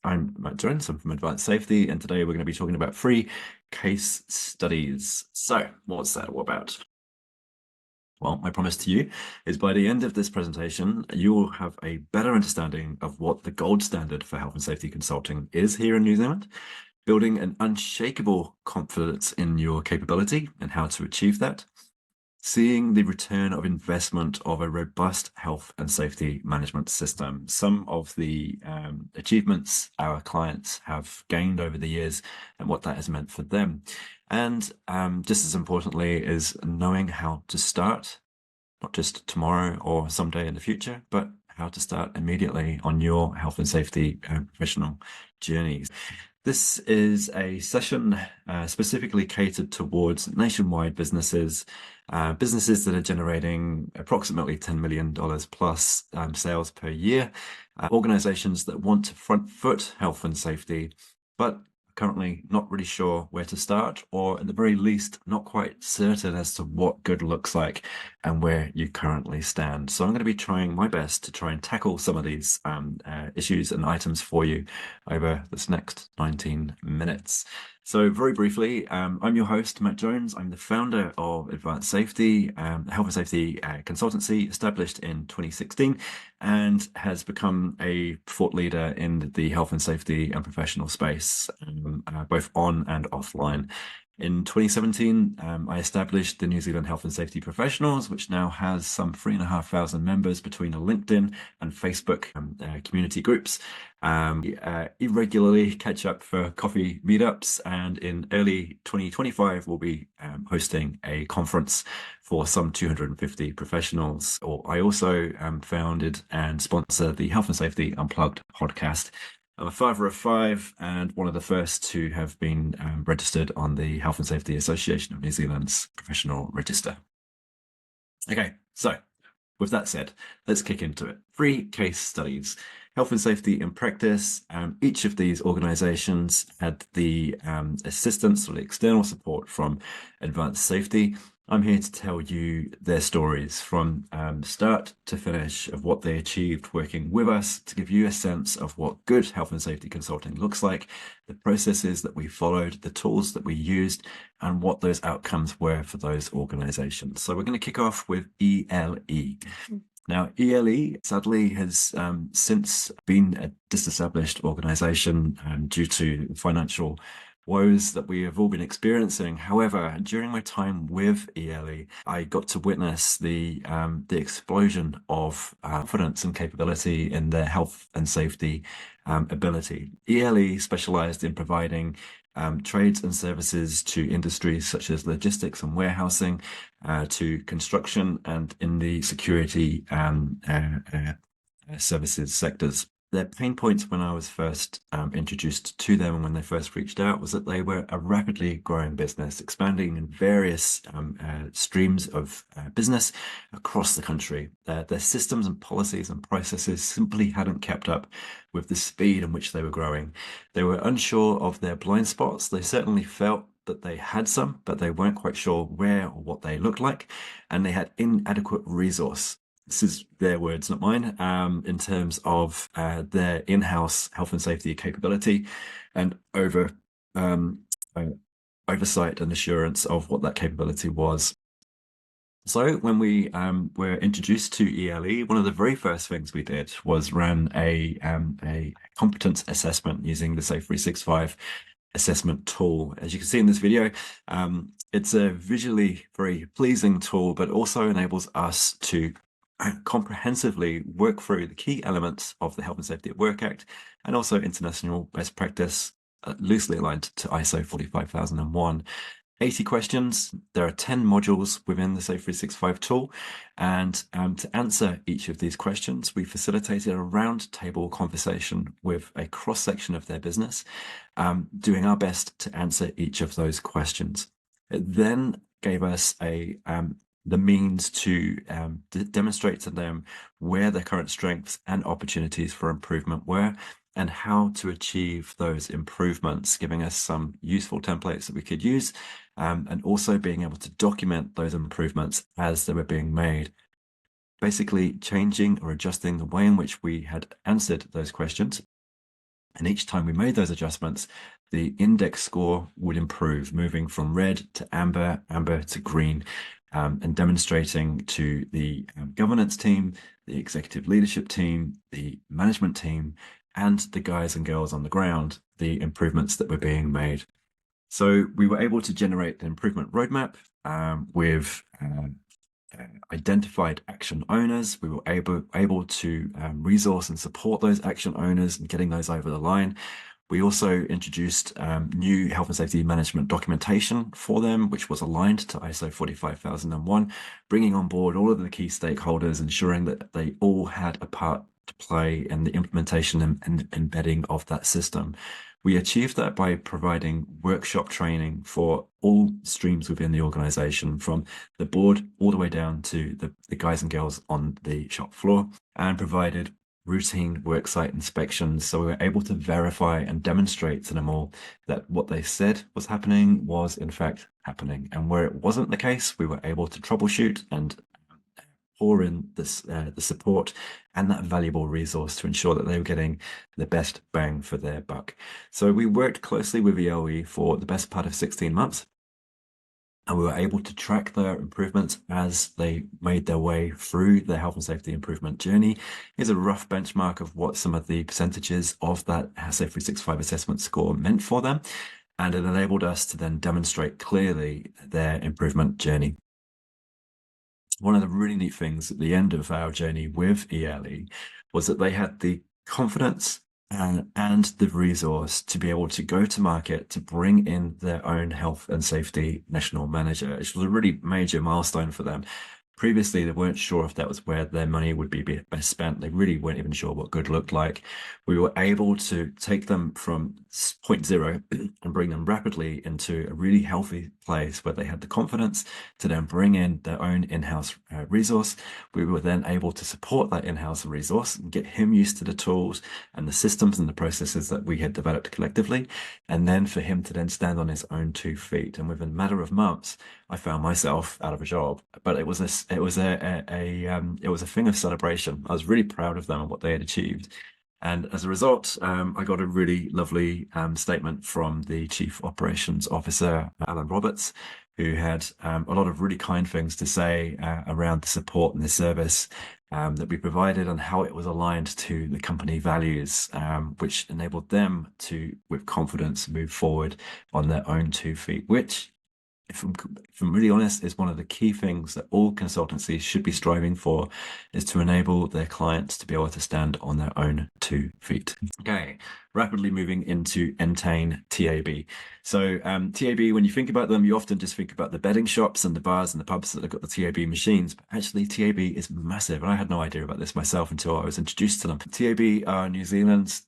I'm Matt Jones, I'm from Advanced Safety, and today we're going to be talking about free case studies. So, what's that all about? Well, my promise to you is by the end of this presentation, you will have a better understanding of what the gold standard for health and safety consulting is here in New Zealand, building an unshakable confidence in your capability and how to achieve that, seeing the return of investment of a robust health and safety management system. Some of the achievements our clients have gained over the years and what that has meant for them. And just as importantly is knowing how to start, not just tomorrow or someday in the future, but how to start immediately on your health and safety professional journeys. This is a session specifically catered towards nationwide businesses, businesses that are generating approximately $10 million plus sales per year, organizations that want to front foot health and safety, but currently not really sure where to start, or at the very least, not quite certain as to what good looks like and where you currently stand. So I'm going to be trying my best to try and tackle some of these issues and items for you over this next 19 minutes. So very briefly, I'm your host, Matt Jones. I'm the founder of Advanced Safety, health and safety consultancy established in 2016 and has become a thought leader in the health and safety and professional space, both on and offline. In 2017, I established the New Zealand Health and Safety Professionals, which now has some 3,500 members between a LinkedIn and Facebook community groups. Irregularly catch up for coffee meetups, and in early 2025, we'll be hosting a conference for some 250 professionals. I also founded and sponsor the Health and Safety Unplugged podcast. I'm a father of five and one of the first to have been registered on the Health and Safety Association of New Zealand's professional register. Okay, so with that said, let's kick into it. Free case studies. Health and safety in practice. Each of these organizations had the assistance or the external support from Advanced Safety. I'm here to tell you their stories from start to finish of what they achieved working with us, to give you a sense of what good health and safety consulting looks like, the processes that we followed, the tools that we used, and what those outcomes were for those organizations. So we're going to kick off with ELE. Now, ELE sadly has since been a disestablished organization due to financial woes that we have all been experiencing. However, during my time with ELE, I got to witness the explosion of confidence and capability in their health and safety ability. ELE specialized in providing trades and services to industries such as logistics and warehousing, to construction, and in the security services sectors. Their pain points when I was first introduced to them and when they first reached out was that they were a rapidly growing business, expanding in various streams of business across the country. Their systems and policies and processes simply hadn't kept up with the speed in which they were growing. They were unsure of their blind spots. They certainly felt that they had some, but they weren't quite sure where or what they looked like, and they had inadequate resource. This is their words, not mine, in terms of their in-house health and safety capability and oversight and assurance of what that capability was. So when we were introduced to ELE, one of the very first things we did was run a competence assessment using the Safe 365 assessment tool. As you can see in this video, it's a visually very pleasing tool, but also enables us to comprehensively work through the key elements of the Health and Safety at Work Act and also international best practice, loosely aligned to ISO 45001. 80 questions. There are 10 modules within the Safe 365 tool, and to answer each of these questions, we facilitated a round-table conversation with a cross-section of their business, doing our best to answer each of those questions. It then gave us the means to demonstrate to them where their current strengths and opportunities for improvement were and how to achieve those improvements, giving us some useful templates that we could use, and also being able to document those improvements as they were being made. Basically changing or adjusting the way in which we had answered those questions And each time we made those adjustments, the index score would improve, moving from red to amber, amber to green, and demonstrating to the governance team, the executive leadership team, the management team, and the guys and girls on the ground, the improvements that were being made. So we were able to generate an improvement roadmap with identified action owners. We were able to resource and support those action owners and getting those over the line. We also introduced new health and safety management documentation for them, which was aligned to ISO 45001, bringing on board all of the key stakeholders, ensuring that they all had a part to play in the implementation and embedding of that system. We achieved that by providing workshop training for all streams within the organization, from the board all the way down to the guys and girls on the shop floor, and provided routine worksite inspections. So we were able to verify and demonstrate to them all that what they said was happening was in fact happening. And where it wasn't the case, we were able to troubleshoot and pour in this, the support and that valuable resource to ensure that they were getting the best bang for their buck. So we worked closely with EOE for the best part of 16 months. And we were able to track their improvements as they made their way through their health and safety improvement journey. Here's a rough benchmark of what some of the percentages of that Safe 365 assessment score meant for them. And it enabled us to then demonstrate clearly their improvement journey. One of the really neat things at the end of our journey with ELE was that they had the confidence and the resource to be able to go to market to bring in their own health and safety national manager, which was a really major milestone for them. Previously, they weren't sure if that was where their money would be best spent. They really weren't even sure what good looked like. We were able to take them from point zero and bring them rapidly into a really healthy place where they had the confidence to then bring in their own in-house resource. We were then able to support that in-house resource and get him used to the tools and the systems and the processes that we had developed collectively. And then for him to then stand on his own 2 feet. And within a matter of months, I found myself out of a job, but it was a thing of celebration. I was really proud of them and what they had achieved. And as a result, I got a really lovely statement from the Chief Operations Officer, Alan Roberts, who had a lot of really kind things to say around the support and the service that we provided and how it was aligned to the company values, which enabled them to, with confidence, move forward on their own 2 feet, which, if I'm really honest, is one of the key things that all consultancies should be striving for, is to enable their clients to be able to stand on their own 2 feet. Okay, rapidly moving into Entain TAB. So TAB, when you think about them, you often just think about the bedding shops and the bars and the pubs that have got the TAB machines, but actually TAB is massive. And I had no idea about this myself until I was introduced to them. TAB are New Zealand's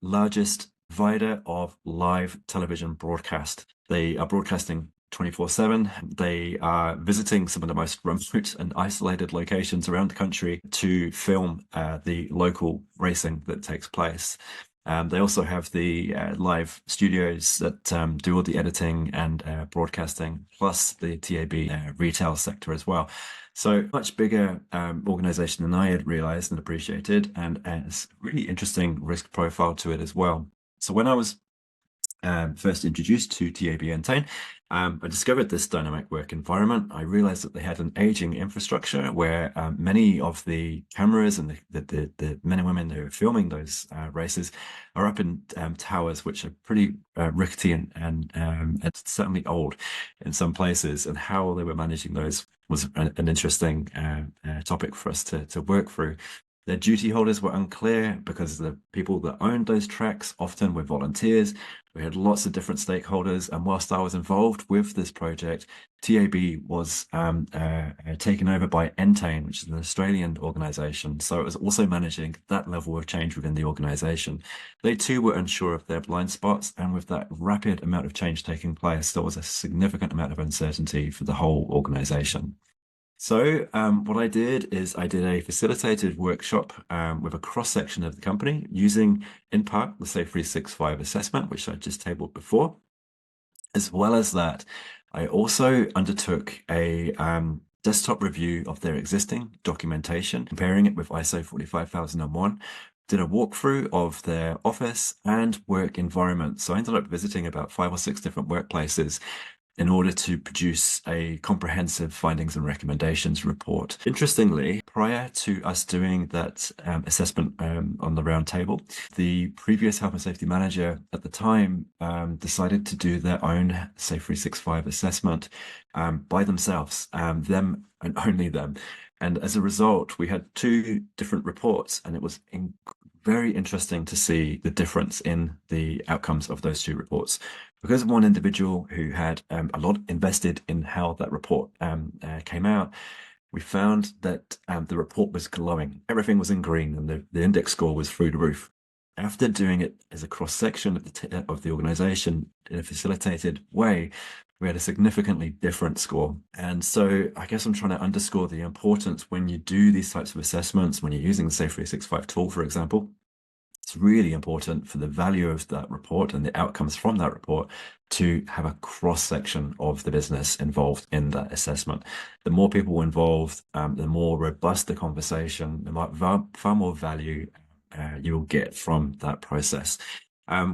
largest provider of live television broadcast. They are broadcasting 24/7. They are visiting some of the most remote and isolated locations around the country to film the local racing that takes place. They also have the live studios that do all the editing and broadcasting, plus the TAB retail sector as well. So much bigger organization than I had realized and appreciated, and it's a really interesting risk profile to it as well. So when I was first introduced to TAB Entain, I discovered this dynamic work environment. I realized that they had an aging infrastructure where many of the cameras and the men and women who are filming those races are up in towers which are pretty rickety and it's certainly old in some places, and how they were managing those was an interesting topic for us to work through. Their duty holders were unclear because the people that owned those tracks often were volunteers. We had lots of different stakeholders, and whilst I was involved with this project, TAB was taken over by Entain, which is an Australian organisation. So it was also managing that level of change within the organisation. They too were unsure of their blind spots, and with that rapid amount of change taking place, there was a significant amount of uncertainty for the whole organisation. So what I did is I did a facilitated workshop with a cross-section of the company using, in part, the Safe 365 assessment, which I just tabled before. As well as that, I also undertook a desktop review of their existing documentation, comparing it with ISO 45001, did a walkthrough of their office and work environment. So I ended up visiting about 5 or 6 different workplaces in order to produce a comprehensive findings and recommendations report. Interestingly, prior to us doing that assessment on the round table, the previous health and safety manager at the time decided to do their own Safe 365 assessment by themselves, them and only them. And as a result, we had 2 different reports, and it was very interesting to see the difference in the outcomes of those 2 reports. Because of one individual who had a lot invested in how that report came out, we found that the report was glowing. Everything was in green, and the index score was through the roof. After doing it as a cross-section of the organization in a facilitated way, we had a significantly different score. And so I guess I'm trying to underscore the importance when you do these types of assessments, when you're using the Safe 365 tool, for example. It's really important for the value of that report and the outcomes from that report to have a cross-section of the business involved in that assessment. The more people involved, the more robust the conversation, far more value you will get from that process.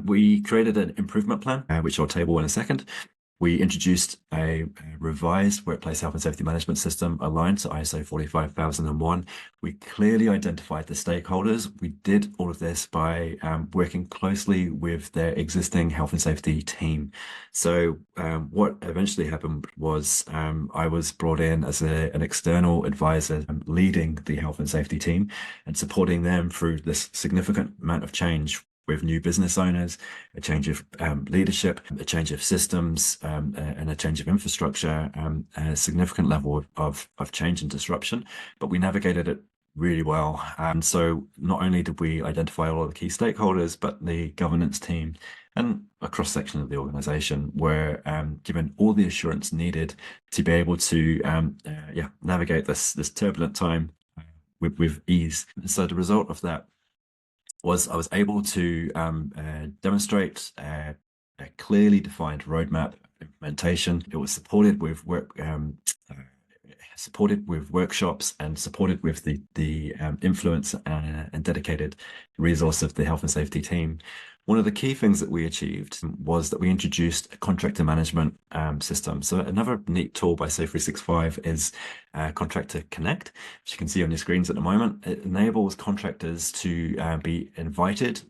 We created an improvement plan, which I'll table in a second. We introduced a revised workplace health and safety management system aligned to ISO 45001. We clearly identified the stakeholders. We did all of this by working closely with their existing health and safety team. So what eventually happened was I was brought in as an external advisor, leading the health and safety team and supporting them through this significant amount of change with new business owners, a change of leadership, a change of systems, and a change of infrastructure, a significant level of change and disruption. But we navigated it really well. And so not only did we identify all of the key stakeholders, but the governance team and a cross-section of the organization were given all the assurance needed to be able to navigate this turbulent time with ease. And so the result of that was I was able to demonstrate a clearly defined roadmap implementation. It was supported with workshops and supported with the influence and dedicated resource of the health and safety team. One of the key things that we achieved was that we introduced a contractor management system. So another neat tool by Safe 365 is Contractor Connect, which you can see on your screens at the moment. It enables contractors to be invited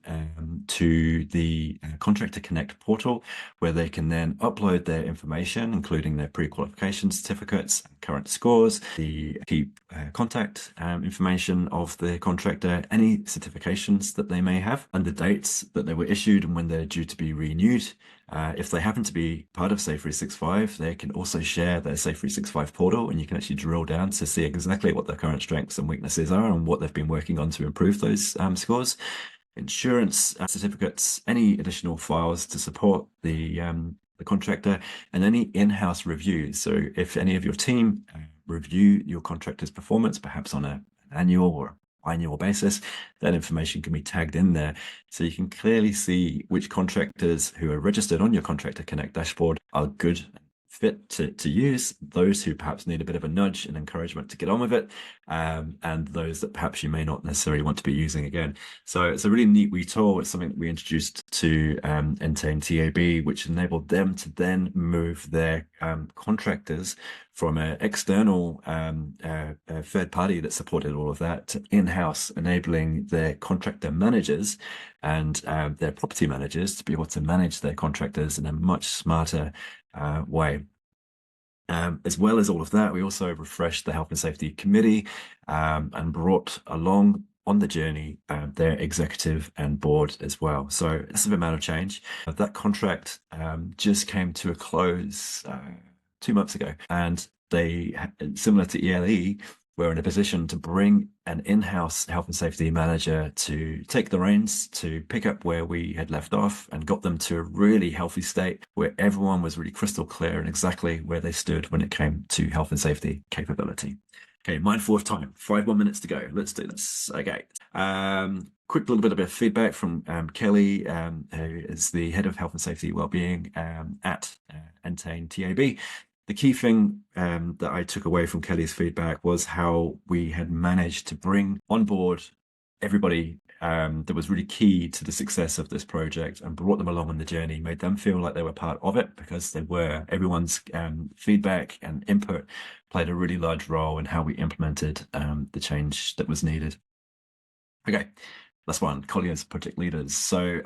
to the Contractor Connect portal, where they can then upload their information, including their pre-qualification certificates, current scores, the key contact information of the contractor, any certifications that they may have, and the dates that they were issued and when they're due to be renewed. If they happen to be part of Safe 365, they can also share their Safe 365 portal, and you can actually drill down to see exactly what their current strengths and weaknesses are and what they've been working on to improve those scores. Insurance certificates, any additional files to support the contractor, and any in-house reviews. So if any of your team review your contractor's performance, perhaps on an annual or annual basis, that information can be tagged in there. So you can clearly see which contractors who are registered on your Contractor Connect dashboard are good, fit to use, those who perhaps need a bit of a nudge and encouragement to get on with it, and those that perhaps you may not necessarily want to be using again. So it's a really neat wee tool. It's something that we introduced to Entain TAB, which enabled them to then move their contractors from an external third party that supported all of that to in-house, enabling their contractor managers and their property managers to be able to manage their contractors in a much smarter way. As well as all of that, we also refreshed the Health and Safety Committee and brought along on the journey their executive and board as well. So that's a amount of change. That contract just came to a close 2 months ago, and they, similar to ELE, were in a position to bring an in-house health and safety manager to take the reins, to pick up where we had left off, and got them to a really healthy state where everyone was really crystal clear in exactly where they stood when it came to health and safety capability. Okay, mindful of time, 5 more minutes to go. Let's do this. Okay. Quick little bit of feedback from Kelly, who is the head of health and safety wellbeing at Entain TAB. The key thing that I took away from Kelly's feedback was how we had managed to bring on board everybody that was really key to the success of this project and brought them along on the journey, made them feel like they were part of it because they were. Everyone's feedback and input played a really large role in how we implemented the change that was needed. Okay, that's one, Collier's project leaders. So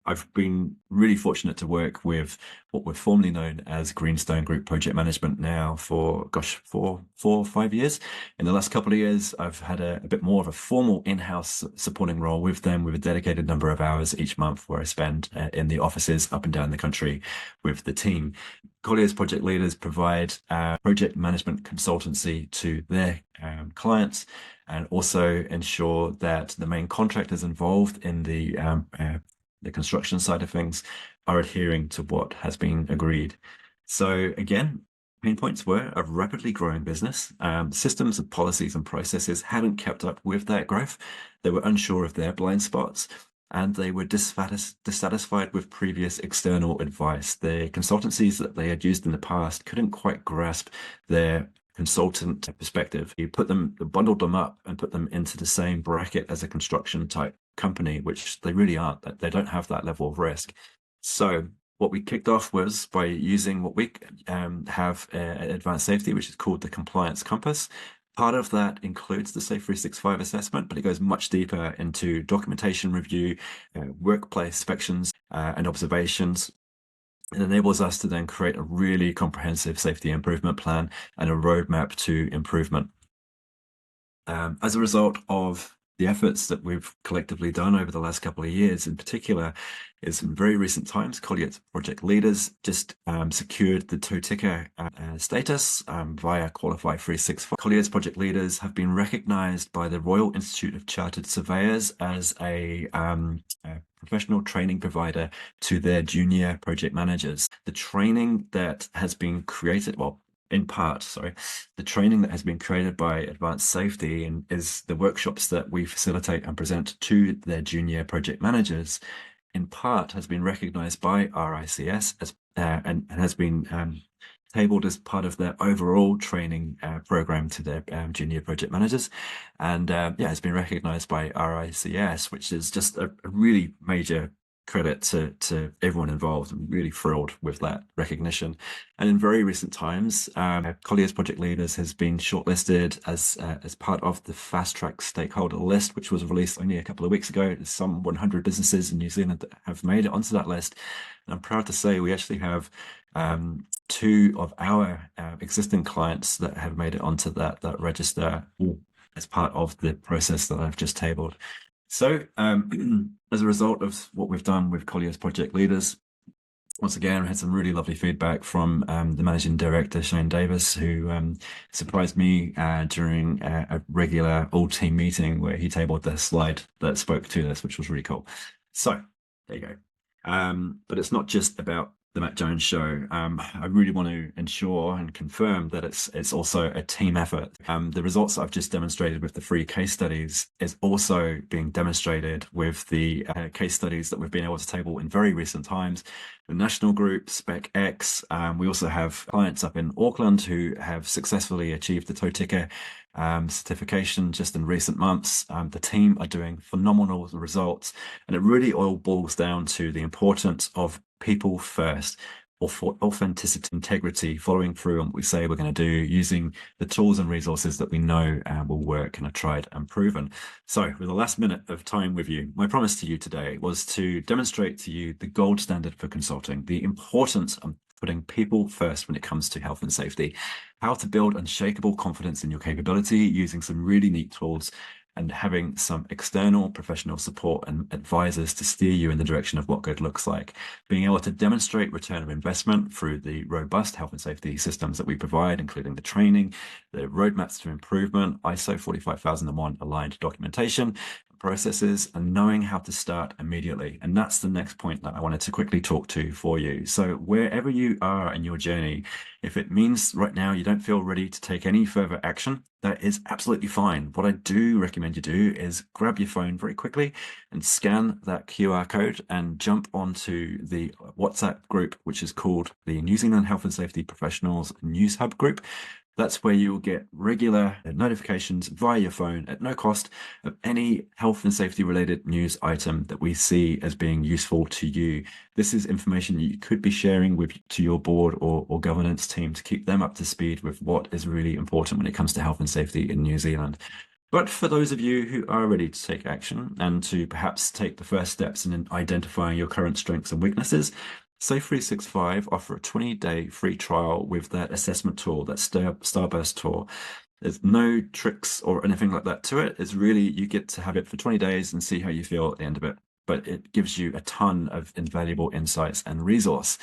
I've been really fortunate to work with what were formerly known as Greenstone Group Project Management now for, gosh, 4 or 5 years. In the last couple of years, I've had a bit more of a formal in-house supporting role with them with a dedicated number of hours each month where I spend in the offices up and down the country with the team. Collier's project leaders provide project management consultancy to their clients and also ensure that the main contractors involved in the construction side of things are adhering to what has been agreed. So again, pain points were a rapidly growing business. Systems and policies and processes hadn't kept up with that growth. They were unsure of their blind spots, and they were dissatisfied with previous external advice. The consultancies that they had used in the past couldn't quite grasp their consultant perspective. You bundled them up and put them into the same bracket as a construction type company, which they really aren't. They don't have that level of risk. So what we kicked off was by using what we have advanced safety, which is called the compliance compass. Part of that includes the Safe 365 assessment, but it goes much deeper into documentation review, workplace inspections, and observations. It enables us to then create a really comprehensive safety improvement plan and a roadmap to improvement. As a result of the efforts that we've collectively done over the last couple of years, in particular, is in very recent times, Collier's project leaders just secured the TOTICA status via Qualify 365. Collier's project leaders have been recognized by the Royal Institute of Chartered Surveyors as a professional training provider to their junior project managers. The training that has been created, well, in part, sorry, the training that has been created by Advanced Safety and is the workshops that we facilitate and present to their junior project managers, in part has been recognized by RICS as and has been tabled as part of their overall training program to their junior project managers. And yeah, it's been recognized by RICS, which is just a really major credit to everyone involved. I'm really thrilled with that recognition. And in very recent times, Collier's project leaders has been shortlisted as part of the fast track stakeholder list, which was released only a couple of weeks ago. There's some 100 businesses in New Zealand that have made it onto that list. And I'm proud to say we actually have 2 of our existing clients that have made it onto that register as part of the process that I've just tabled. So as a result of what we've done with Collier's project leaders, once again, we had some really lovely feedback from the managing director, Shane Davis, who surprised me during a regular all-team meeting where he tabled the slide that spoke to this, which was really cool. So there you go. But it's not just about the Matt Jones show. I really want to ensure and confirm that it's also a team effort. The results that I've just demonstrated with the 3 case studies is also being demonstrated with the case studies that we've been able to table in very recent times. The National Group, SpecX. We also have clients up in Auckland who have successfully achieved the TOTICA certification just in recent months. The team are doing phenomenal results, and it really all boils down to the importance of people first, or for authenticity, integrity, following through on what we say we're going to do, using the tools and resources that we know will work and are tried and proven. So with the last minute of time with you, my promise to you today was to demonstrate to you the gold standard for consulting, the importance of putting people first when it comes to health and safety, how to build unshakable confidence in your capability using some really neat tools, and having some external professional support and advisors to steer you in the direction of what good looks like. Being able to demonstrate return of investment through the robust health and safety systems that we provide, including the training, the roadmaps to improvement, ISO 45001 aligned documentation, processes, and knowing how to start immediately. And that's the next point that I wanted to quickly talk to for you. So wherever you are in your journey, if it means right now you don't feel ready to take any further action, that is absolutely fine. What I do recommend you do is grab your phone very quickly and scan that QR code and jump onto the WhatsApp group, which is called the New Zealand Health and Safety Professionals News Hub group. That's where you'll get regular notifications via your phone at no cost of any health and safety related news item that we see as being useful to you. This is information you could be sharing to your board or governance team to keep them up to speed with what is really important when it comes to health and safety in New Zealand. But for those of you who are ready to take action and to perhaps take the first steps in identifying your current strengths and weaknesses, Safe 365 offer a 20-day free trial with that assessment tool, that Starburst tool. There's no tricks or anything like that to it. It's really, you get to have it for 20 days and see how you feel at the end of it. But it gives you a ton of invaluable insights and resource.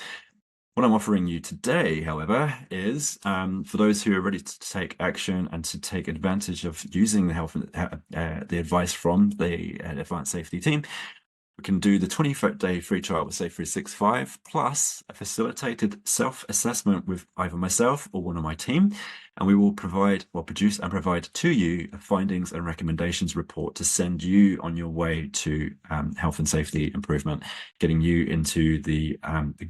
What I'm offering you today, however, is for those who are ready to take action and to take advantage of using the the advice from the advanced safety team. We can do the 20-day free trial with Safe 365 plus a facilitated self-assessment with either myself or one of my team, and we will produce and provide to you a findings and recommendations report to send you on your way to health and safety improvement, getting you into the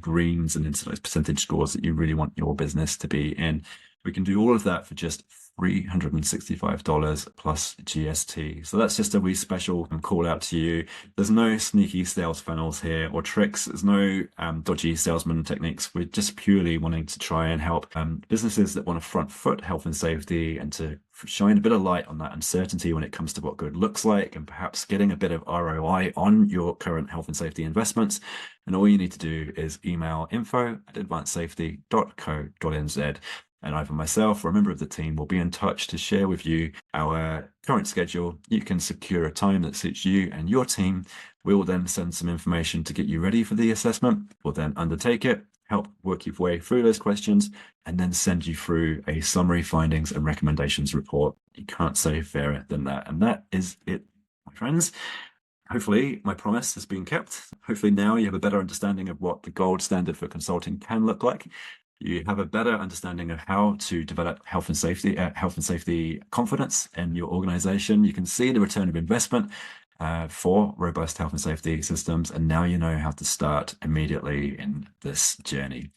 greens and into those percentage scores that you really want your business to be in. We can do all of that for just $365 plus GST. So that's just a wee special call out to you. There's no sneaky sales funnels here or tricks. There's no dodgy salesman techniques. We're just purely wanting to try and help businesses that want to front foot health and safety and to shine a bit of light on that uncertainty when it comes to what good looks like and perhaps getting a bit of ROI on your current health and safety investments. And all you need to do is email info@advancedsafety.co.nz. And either myself or a member of the team will be in touch to share with you our current schedule. You can secure a time that suits you and your team. We will then send some information to get you ready for the assessment. We'll then undertake it, help work your way through those questions, and then send you through a summary findings and recommendations report. You can't say fairer than that. And that is it, my friends. Hopefully my promise has been kept. Hopefully now you have a better understanding of what the gold standard for consulting can look like. You have a better understanding of how to develop health and safety confidence in your organization. You can see the return of investment for robust health and safety systems, and now you know how to start immediately in this journey.